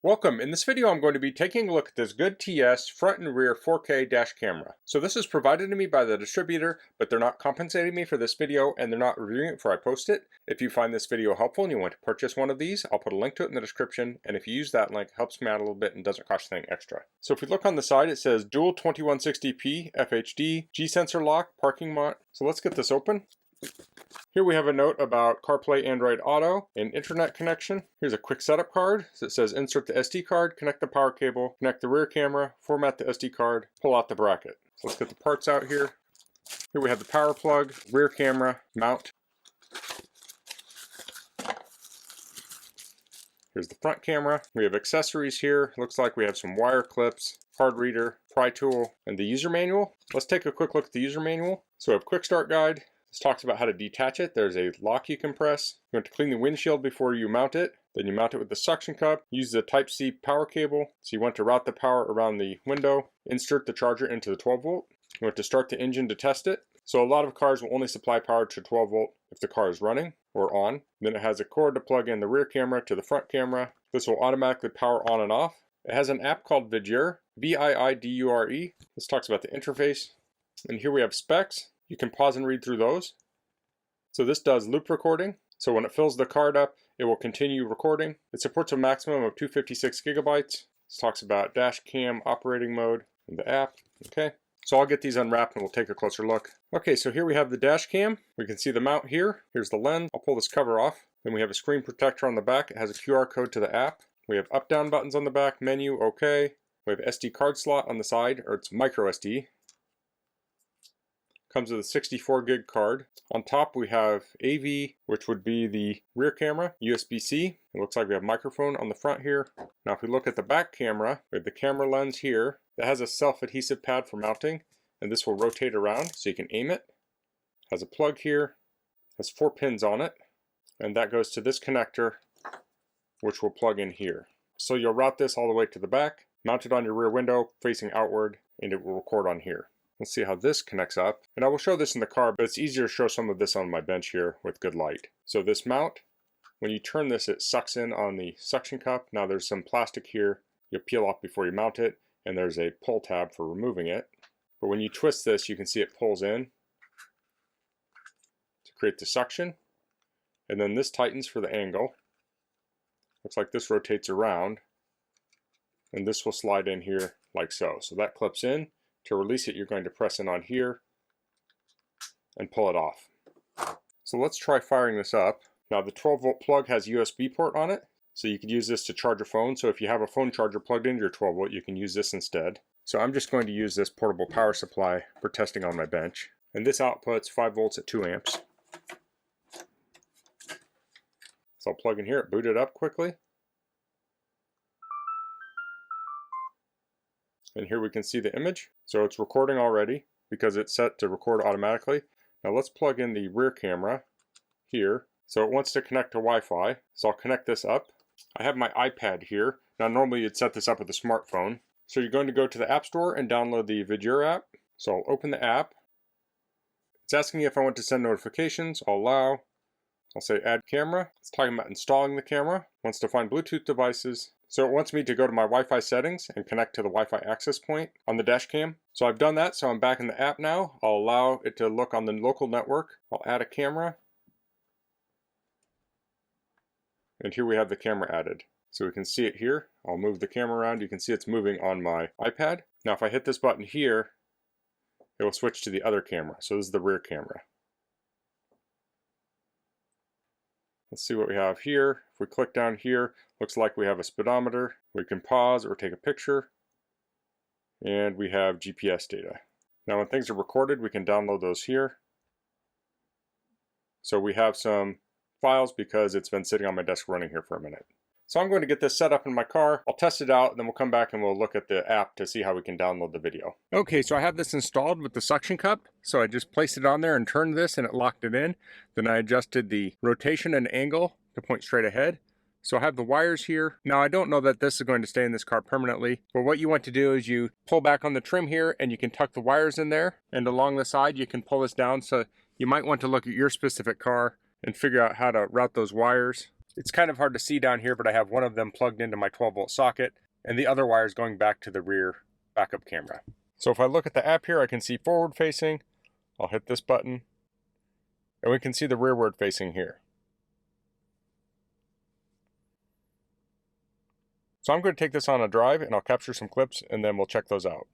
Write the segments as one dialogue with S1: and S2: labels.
S1: Welcome. In this video I'm going to be taking a look at this GOODTS front and rear 4K dash camera. So this is provided to me by the distributor, but they're not compensating me for this video and they're not reviewing it before I post it. If you find this video helpful and you want to purchase one of these, I'll put a link to it in the description, and if you use that link, it helps me out a little bit and doesn't cost anything extra. So if we look on the side, it says dual 2160p FHD, G-sensor lock, parking mount. So let's get this open. Here we have a note about CarPlay, Android Auto, and internet connection. Here's a quick setup card. So it says insert the SD card, connect the power cable, connect the rear camera, format the SD card, pull out the bracket. So let's get the parts out here. Here we have the power plug, rear camera, mount. Here's the front camera. We have accessories here. Looks like we have some wire clips, card reader, pry tool, and the user manual. Let's take a quick look at the user manual. So we have quick start guide. This talks about how to detach it. There's a lock you can press. You want to clean the windshield before you mount it. Then you mount it with the suction cup. Use the Type-C power cable. So you want to route the power around the window. Insert the charger into the 12 volt. You want to start the engine to test it. So a lot of cars will only supply power to 12 volt if the car is running or on. Then it has a cord to plug in the rear camera to the front camera. This will automatically power on and off. It has an app called Vidure, V-I-I-D-U-R-E. This talks about the interface. And here we have specs. You can pause and read through those. So this does loop recording. So when it fills the card up, it will continue recording. It supports a maximum of 256 gigabytes. This talks about dash cam operating mode and the app. Okay, so I'll get these unwrapped and we'll take a closer look. Okay, so here we have the dash cam. We can see the mount here. Here's the lens. I'll pull this cover off. Then we have a screen protector on the back. It has a QR code to the app. We have up-down buttons on the back, menu, okay. We have SD card slot on the side, or it's micro SD. Comes with a 64 gig card. On top we have AV, which would be the rear camera, USB-C. It looks like we have microphone on the front here. Now if we look at the back camera, we have the camera lens here that has a self-adhesive pad for mounting, and this will rotate around so you can aim it. Has a plug here, has 4 pins on it, and that goes to this connector, which will plug in here. So you'll route this all the way to the back, mount it on your rear window facing outward, and it will record on here. Let's see how this connects up. And I will show this in the car, but it's easier to show some of this on my bench here with good light. So this mount, when you turn this, it sucks in on the suction cup. Now there's some plastic here you'll peel off before you mount it, and there's a pull tab for removing it. But when you twist this, you can see it pulls in to create the suction. And then this tightens for the angle. Looks like this rotates around, and this will slide in here like so. So that clips in. To release it, you're going to press in on here and pull it off. So let's try firing this up. Now the 12 volt plug has a USB port on it, so you could use this to charge a phone. So if you have a phone charger plugged into your 12 volt, you can use this instead. So I'm just going to use this portable power supply for testing on my bench. And this outputs 5 volts at 2 amps. So I'll plug in here, boot it up quickly. And here we can see the image. So it's recording already because it's set to record automatically. Now let's plug in the rear camera here. So it wants to connect to Wi-Fi. So I'll connect this up. I have my iPad here. Now normally you'd set this up with a smartphone. So you're going to go to the App Store and download the Vidure app. So I'll open the app. It's asking me if I want to send notifications. I'll allow. I'll say add camera. It's talking about installing the camera. It wants to find Bluetooth devices. So it wants me to go to my Wi-Fi settings and connect to the Wi-Fi access point on the dash cam. So I've done that, so I'm back in the app now. I'll allow it to look on the local network. I'll add a camera. And here we have the camera added. So we can see it here. I'll move the camera around. You can see it's moving on my iPad. Now if I hit this button here, it will switch to the other camera. So this is the rear camera. Let's see what we have here. If we click down here, looks like we have a speedometer. We can pause or take a picture. And we have GPS data. Now when things are recorded, we can download those here. So we have some files because it's been sitting on my desk running here for a minute. So I'm going to get this set up in my car. I'll test it out, and then we'll come back and we'll look at the app to see how we can download the video. Okay, so I have this installed with the suction cup. So I just placed it on there and turned this and it locked it in. Then I adjusted the rotation and angle to point straight ahead. So I have the wires here. Now I don't know that this is going to stay in this car permanently, but what you want to do is you pull back on the trim here and you can tuck the wires in there, and along the side you can pull this down. So you might want to look at your specific car and figure out how to route those wires. It's kind of hard to see down here, but I have one of them plugged into my 12-volt socket, and the other wire is going back to the rear backup camera. So if I look at the app here, I can see forward facing. I'll hit this button, and we can see the rearward facing here. So I'm going to take this on a drive, and I'll capture some clips, and then we'll check those out.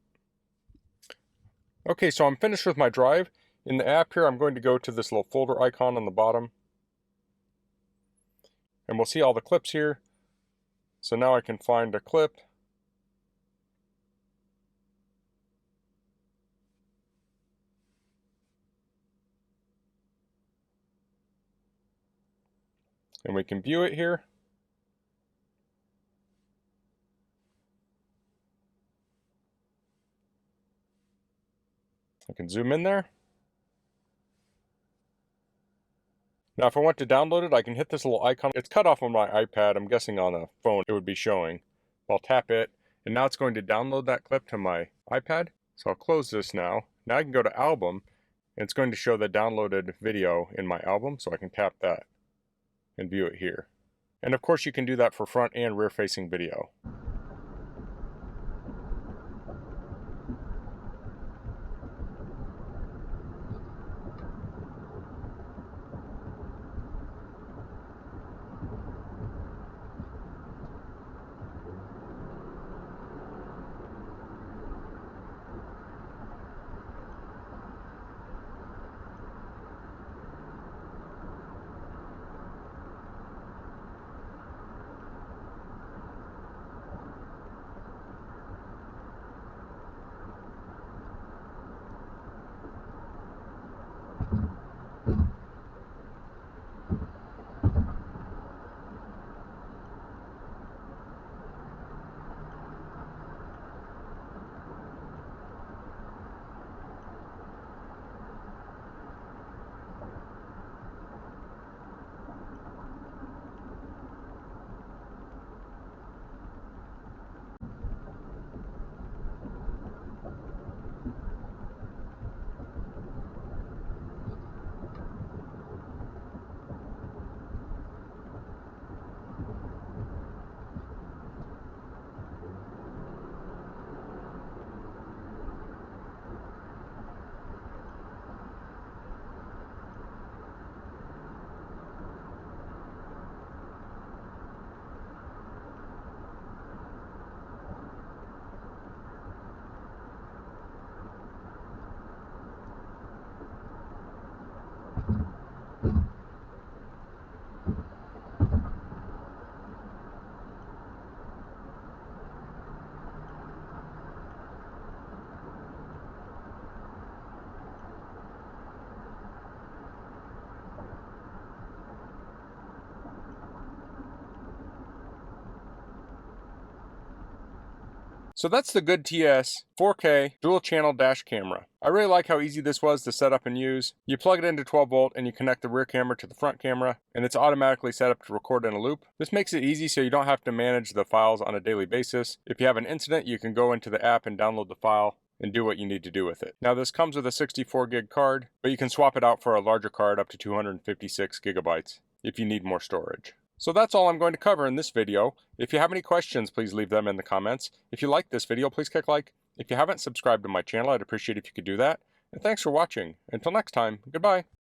S1: Okay, so I'm finished with my drive. In the app here, I'm going to go to this little folder icon on the bottom, and we'll see all the clips here. So now I can find a clip. And we can view it here. I can zoom in there. Now if I want to download it, I can hit this little icon. It's cut off on my iPad. I'm guessing on a phone it would be showing. I'll tap it, and now it's going to download that clip to my iPad. So I'll close this now. Now I can go to Album, and it's going to show the downloaded video in my album, so I can tap that and view it here. And of course you can do that for front and rear facing video. So that's the GOODTS 4K dual channel dash camera. I really like how easy this was to set up and use. You plug it into 12 volt and you connect the rear camera to the front camera, and it's automatically set up to record in a loop. This makes it easy so you don't have to manage the files on a daily basis. If you have an incident, you can go into the app and download the file and do what you need to do with it. Now this comes with a 64 gig card, but you can swap it out for a larger card up to 256 gigabytes if you need more storage. So that's all I'm going to cover in this video. If you have any questions, please leave them in the comments. If you liked this video, please click like. If you haven't subscribed to my channel, I'd appreciate if you could do that. And thanks for watching. Until next time, goodbye.